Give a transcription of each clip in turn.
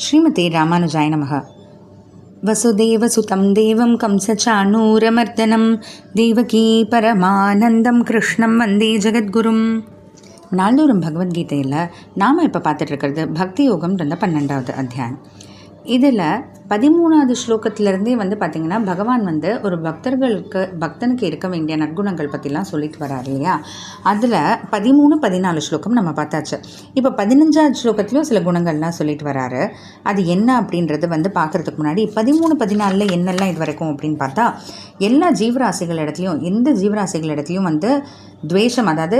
ஸ்ரீமதே ராமானுஜாய நமः. வசுதேவசுதம் தேவம் கம்சச்சாணூரமர்தனம் தேவகீ பரமானந்தம் கிருஷ்ணம் வந்தே ஜெகத்குரும். நாள்தோறும் பகவத்கீதையில் நாம் இப்போ பார்த்துட்டு இருக்கிறது பக்தி யோகம்ன்ற 12வது அத்தியாயம். இதில் 13வது ஸ்லோகத்திலேருந்தே பார்த்திங்கன்னா பகவான் ஒரு பக்தனுக்கு இருக்க வேண்டிய நற்குணங்கள் பற்றிலாம் சொல்லிட்டு வரார் இல்லையா. அதில் 13, 14 ஸ்லோகம் நம்ம பார்த்தாச்சு. இப்போ 15வது ஸ்லோகத்துலேயும் சில குணங்கள்லாம் சொல்லிட்டு வராரு. அது என்ன அப்படின்றது பார்க்குறதுக்கு முன்னாடி 13, 14 என்னெல்லாம் இது வரைக்கும் அப்படின்னு பார்த்தா, எல்லா ஜீவராசிகள் இடத்துலையும் எந்த ஜீவராசிகள் இடத்துலையும் துவேஷம், அதாவது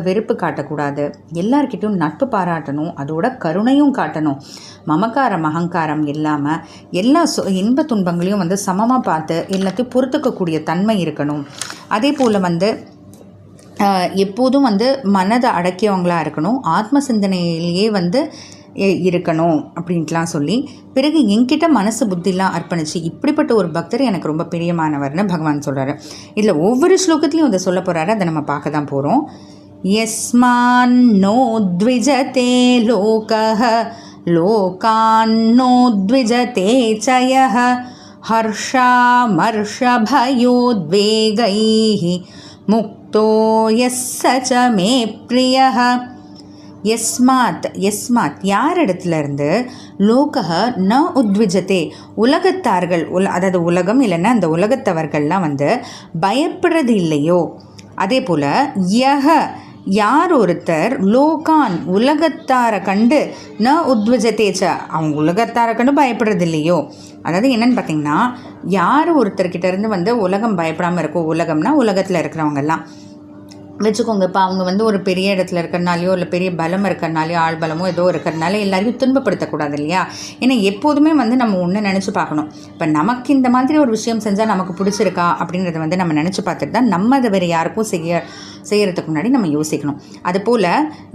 வெறுப்பு காட்டக்கூடாது. எல்லார்கிட்டையும் நட்பு பாராட்டணும், அதோட கருணையும் காட்டணும். மமக்காரம் அகங்காரம் இல்லாமல் எல்லா இன்ப துன்பங்களையும் சமமாக பார்த்து எல்லாத்தையும் பொறுத்துக்கக்கூடிய தன்மை இருக்கணும். அதே போல் எப்போதும் மனதை அடக்கியவங்களாக இருக்கணும். ஆத்ம சிந்தனையிலேயே இருக்கணும் அப்படின்ட்டுலாம் சொல்லி, பிறகு என்கிட்ட மனசு புத்திலாம் அர்ப்பணிச்சு இப்படிப்பட்ட ஒரு பக்தர் எனக்கு ரொம்ப பிரியமானவர்னு பகவான் சொல்கிறாரு. இதில் ஒவ்வொரு ஸ்லோகத்துலையும் அதை சொல்ல போகிறாரு. அதை நம்ம பார்க்க தான் போகிறோம். யஸ்மான்னோ த்விஜதே லோகஹ லோகான்னோ த்விஜதே சயஹ ஹர்ஷாமர்ஷபயோத்வேகைஹி முக்தோ யஸ்ஸ ச மே பிரியஹ. யஸ்மாத் யார் இடத்துலேருந்து, லோகஹ ந உத்விஜதே உலகத்தார்கள், அதாவது உலகம் இல்லைன்னா அந்த உலகத்தவர்கள்லாம் பயப்படுறது இல்லையோ. அதே போல் யஹ யார் ஒருத்தர், லோகான் உலகத்தாரை கண்டு ந உத்விஜதேச்ச அவங்க உலகத்தாரை கண்டு பயப்படுறது இல்லையோ. அதாவது என்னன்னு பார்த்தீங்கன்னா, யார் ஒருத்தர்கிட்ட இருந்து உலகம் பயப்படாமல் இருக்கோ, உலகம்னா உலகத்தில் இருக்கிறவங்கெல்லாம் வச்சுக்கோங்க. இப்போ அவங்க ஒரு பெரிய இடத்துல இருக்கிறனாலையோ இல்லை பெரிய பலம் இருக்கிறனாலையோ ஆள் பலமோ ஏதோ இருக்கிறனால எல்லாரையும் துன்பப்படுத்தக்கூடாது இல்லையா. ஏன்னா எப்போதுமே நம்ம ஒன்று நினச்சி பார்க்கணும். இப்போ நமக்கு இந்த மாதிரி ஒரு விஷயம் செஞ்சால் நமக்கு பிடிச்சிருக்கா அப்படின்றத நம்ம நினச்சி பார்த்துட்டு தான் நம்ம அதை வேறு யாருக்கும் செய்யறதுக்கு முன்னாடி நம்ம யோசிக்கணும். அதுபோல்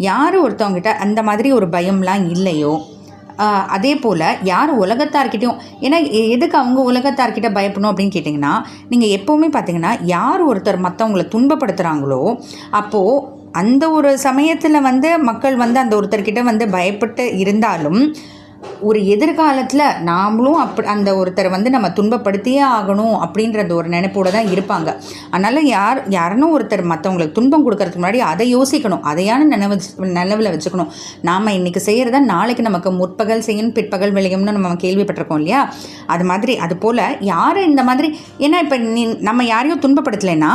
யார் ஒருத்தவங்கிட்ட அந்த மாதிரி ஒரு பயம்லாம் இல்லையோ, அதே போல் யார் உலகத்தார்கிட்டையும், ஏன்னா எதுக்கு அவங்க உலகத்தார்கிட்ட பயப்படணும் அப்படின்னு கேட்டிங்கன்னா, நீங்கள் எப்போவுமே பார்த்தீங்கன்னா யார் ஒருத்தர் மற்றவங்களை துன்பப்படுத்துகிறாங்களோ அப்போது அந்த ஒரு சமயத்தில் மக்கள் அந்த ஒருத்தர்கிட்ட பயப்பட்டு இருந்தாலும் ஒரு எதிர்காலத்தில் நாமளும் அந்த ஒருத்தரை நம்ம துன்பப்படுத்தியே ஆகணும் அப்படின்றது ஒரு நினைப்போடு தான் இருப்பாங்க. அதனால் யாருன்னு ஒருத்தர் மற்றவங்களுக்கு துன்பம் கொடுக்கறதுக்கு முன்னாடி அதை யோசிக்கணும், அதையான நினைவில் வச்சுக்கணும். நாம் இன்றைக்கி செய்கிறத நாளைக்கு நமக்கு முற்பகல் செய்யணும் பிற்பகல் விளையும்னு நம்ம கேள்விப்பட்டிருக்கோம் இல்லையா. அது மாதிரி அது போல் யாரை இந்த மாதிரி, ஏன்னா இப்போ நம்ம யாரையும் துன்பப்படுத்தலைன்னா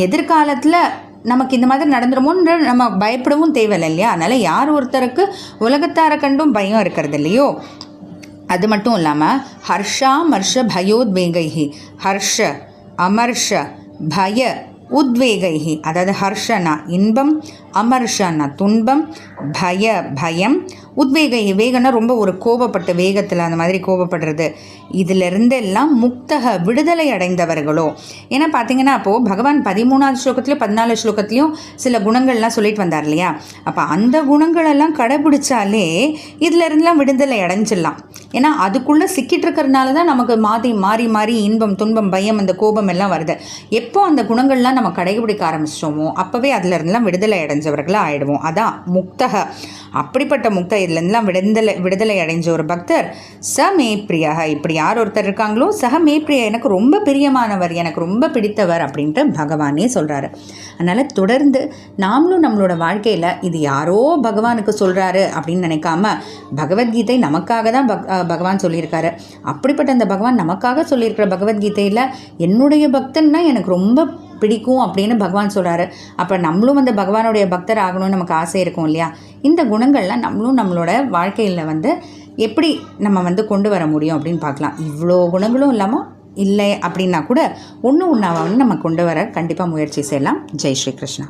எதிர்காலத்தில் நமக்கு இந்த மாதிரி நடந்துருமோன்ற நம்ம பயப்படவும் தேவையில்லை இல்லையா. அதனால் யார் ஒருத்தருக்கு உலகத்தாரை கண்டும் பயம் இருக்கிறது இல்லையோ. அது மட்டும் இல்லாமல் ஹர்ஷாமர்ஷ பயோத்வேகைஹி, ஹர்ஷ அமர்ஷ பய உத்வேகைஹி, அதாவது ஹர்ஷனா இன்பம், அமர்ஷனா துன்பம், பயம், உத்வேகை வேகனா ரொம்ப ஒரு கோபப்பட்ட வேகத்தில் அந்த மாதிரி கோபப்படுறது, இதிலிருந்தெல்லாம் முக்தக விடுதலை அடைந்தவர்களோ. ஏன்னா பார்த்தீங்கன்னா அப்போது பகவான் 13வது ஸ்லோகத்துலையும் 14 ஸ்லோகத்துலையும் சில குணங்கள்லாம் சொல்லிட்டு வந்தார் இல்லையா. அப்போ அந்த குணங்களெல்லாம் கடைபிடிச்சாலே இதிலிருந்துலாம் விடுதலை அடைஞ்சிடலாம். ஏன்னா அதுக்குள்ளே சிக்கிட்டு இருக்கிறதுனால தான் நமக்கு மாறி மாறி இன்பம் துன்பம் பயம் அந்த கோபம் எல்லாம் வருது. எப்போ அந்த குணங்கள்லாம் நம்ம கடைபிடிக்க ஆரம்பிச்சிட்டோமோ அப்போவே அதிலிருந்துலாம் விடுதலை அடைஞ்சவர்களாக ஆகிடுவோம். அதான் முக்தக. அப்படிப்பட்ட முக்த இதுலேருந்துலாம் விடுதலை அடைஞ்ச ஒரு பக்தர் ச மே பிரியா. இப்படி யார் ஒருத்தர் இருக்காங்களோ சக மே பிரியா, எனக்கு ரொம்ப பிரியமானவர், எனக்கு ரொம்ப பிடித்தவர் அப்படின்ட்டு பகவானே சொல்கிறாரு. அதனால் தொடர்ந்து நாமளும் நம்மளோட வாழ்க்கையில் இது யாரோ பகவானுக்கு சொல்கிறாரு அப்படின்னு நினைக்காம, பகவத்கீதை நமக்காக தான் பகவான் சொல்லியிருக்காரு. அப்படிப்பட்ட அந்த பகவான் நமக்காக சொல்லியிருக்கிற பகவத்கீதையில் என்னுடைய பக்தன்னா எனக்கு ரொம்ப பிடிக்கும் அப்படின்னு பகவான் சொல்கிறாரு. அப்போ நம்மளும் பகவானுடைய பக்தர் ஆகணும்னு நமக்கு ஆசை இருக்கும் இல்லையா. இந்த குணங்கள்லாம் நம்மளும் நம்மளோட வாழ்க்கையில் எப்படி நம்ம கொண்டு வர முடியும் அப்படின்னு பார்க்கலாம். இவ்வளோ குணங்களும் இல்லாமல் இல்லை அப்படின்னா கூட ஒன்று ஒன்றாக நம்ம கொண்டு வர கண்டிப்பாக முயற்சி செய்யலாம். ஜெய் ஸ்ரீ கிருஷ்ணா.